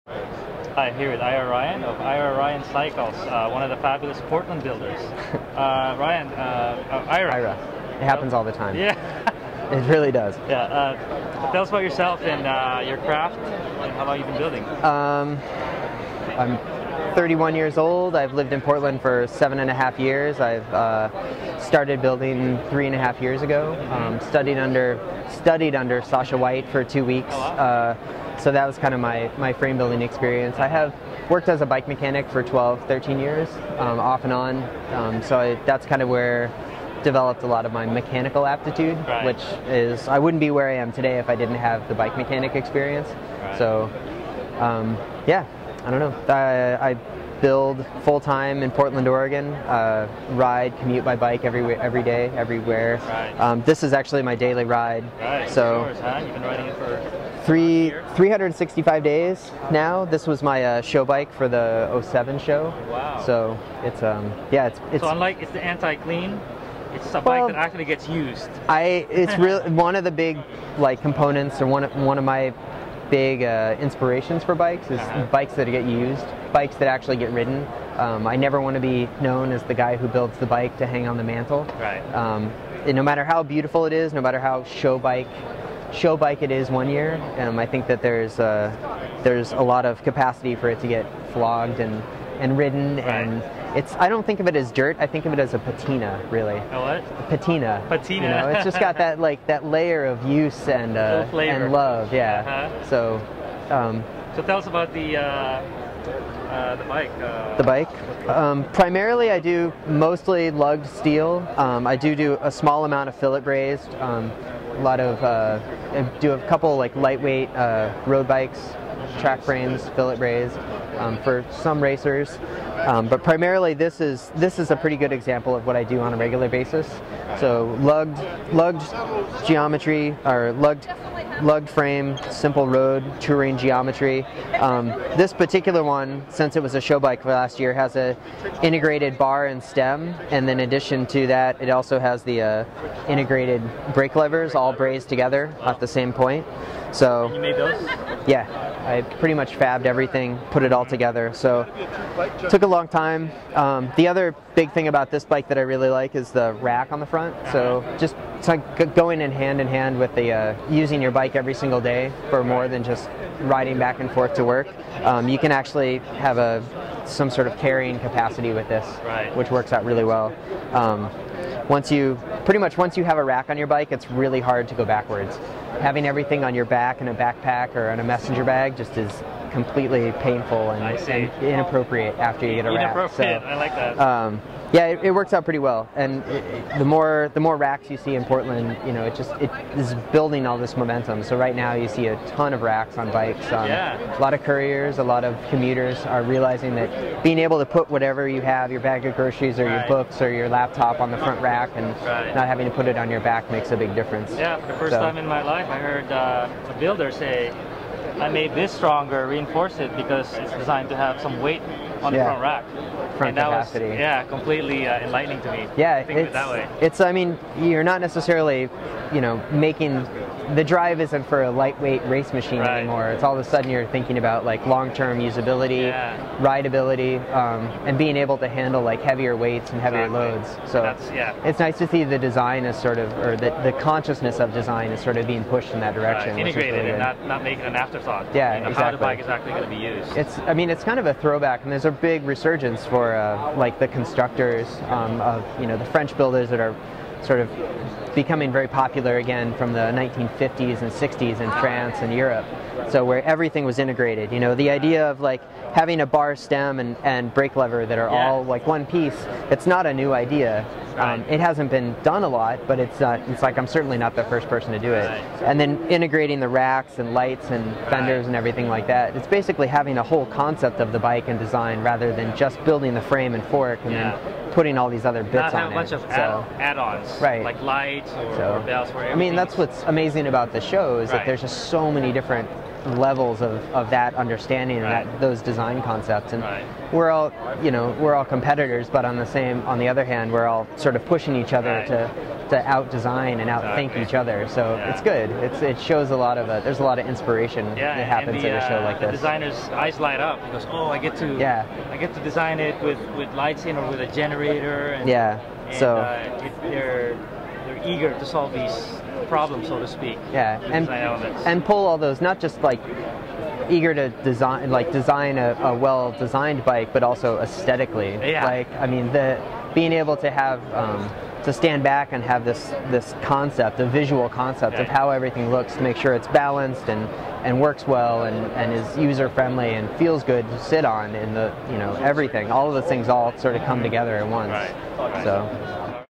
Hi, here with Ira Ryan of Ira Ryan Cycles, one of the fabulous Portland builders. Ryan, Ira. Ira. It happens all the time. Yeah. It really does. Yeah. Tell us about yourself and your craft and how long you've been building. I'm 31 years old. I've lived in Portland for 7.5 years. I've started building 3.5 years ago. Studied under Sasha White for 2 weeks. Oh, wow. So that was kind of my frame building experience. I have worked as a bike mechanic for 12, 13 years, off and on. That's kind of where developed a lot of my mechanical aptitude, right. Which is, I wouldn't be where I am today if I didn't have the bike mechanic experience. Right. So, yeah, I don't know. I build full-time in Portland, Oregon, ride, commute by bike every day, everywhere. Right. This is actually my daily ride. Right. So, yours, huh? You've been riding it for 365 days now. This was my show bike for the 07 show. Wow. So it's yeah, it's so unlike it's the anti-clean, it's a bike that actually gets used. It's really one of the big components, or one of my big inspirations for bikes is bikes that get used, bikes that actually get ridden. I never want to be known as the guy who builds the bike to hang on the mantle. Right. And no matter how beautiful it is, no matter how show bike it is one year, I think that there's a lot of capacity for it to get flogged and ridden, right. And I don't think of it as dirt. I think of it as a patina, really. A what? A patina. Patina. You know, it's just got that that layer of use and love. Yeah. So. So tell us about the bike. The bike. Primarily, I do mostly lugged steel. I do a small amount of fillet brazed. I do a couple lightweight road bikes, track frames, fillet brazed for some racers. But primarily, this is a pretty good example of what I do on a regular basis. So lugged geometry, or lugged frame, simple road touring geometry. This particular one, since it was a show bike for last year, has a integrated bar and stem, and then in addition to that, it also has the integrated brake levers all brazed together at the same point. So you made those? Yeah, I pretty much fabbed everything, put it all together. So it took a long time. The other big thing about this bike that I really like is the rack on the front. So just it's like going in hand with the using your bike every single day for more than just riding back and forth to work. You can actually have some sort of carrying capacity with this, right. Which works out really well. Once you have a rack on your bike, it's really hard to go backwards. Having everything on your back in a backpack or in a messenger bag just is completely painful and inappropriate after you get a rack. Inappropriate, so, I like that. Yeah, it works out pretty well, and the more racks you see in Portland, you know, it is building all this momentum. So right now you see a ton of racks on bikes. A lot of couriers, a lot of commuters are realizing that being able to put whatever you have, your bag of groceries or your books or your laptop on the front rack and not having to put it on your back makes a big difference. Yeah, for the first time in my life I heard a builder say, I made this stronger, reinforce it because it's designed to have some weight on the front rack. Front capacity. That was, completely enlightening to me. Yeah, think of it that way. I mean, you're not necessarily, making, the drive isn't for a lightweight race machine anymore. It's all of a sudden you're thinking about long-term usability, rideability, and being able to handle heavier weights and heavier loads. So it's nice to see the design is sort of, or the consciousness of design is sort of being pushed in that direction. Integrated really and not making an afterthought. Yeah, exactly. How the bike is actually going to be used. It's kind of a throwback, and there's a big resurgence for the constructors of the French builders that are sort of becoming very popular again from the 1950s and 60s in France and Europe. So where everything was integrated, the idea of having a bar stem and brake lever that are all one piece, it's not a new idea. It hasn't been done a lot, but it's I'm certainly not the first person to do it. And then integrating the racks and lights and fenders and everything like that. It's basically having a whole concept of the bike and design rather than just building the frame and fork and then putting all these other bits on it. Not have a bunch of add-ons, like lights or bells. I mean, that's what's amazing about the show is that there's just so many different levels of that understanding and those design concepts. And we're all, we're all competitors, but on the other hand, we're all sort of pushing each other to out-design and out-think each other. So it's good. It shows there's a lot of inspiration that happens at a show like this. The designer's eyes light up because, oh, I get to design it with lights in or with a generator. And, they're eager to solve these problems, so to speak. Yeah, and pull all those, not just like eager to design a well-designed bike, but also aesthetically. Yeah. Like, I mean, being able to have to stand back and have this concept, a visual concept of how everything looks, to make sure it's balanced and works well and is user-friendly and feels good to sit on, and everything. All of the things all sort of come together at once. Right. So.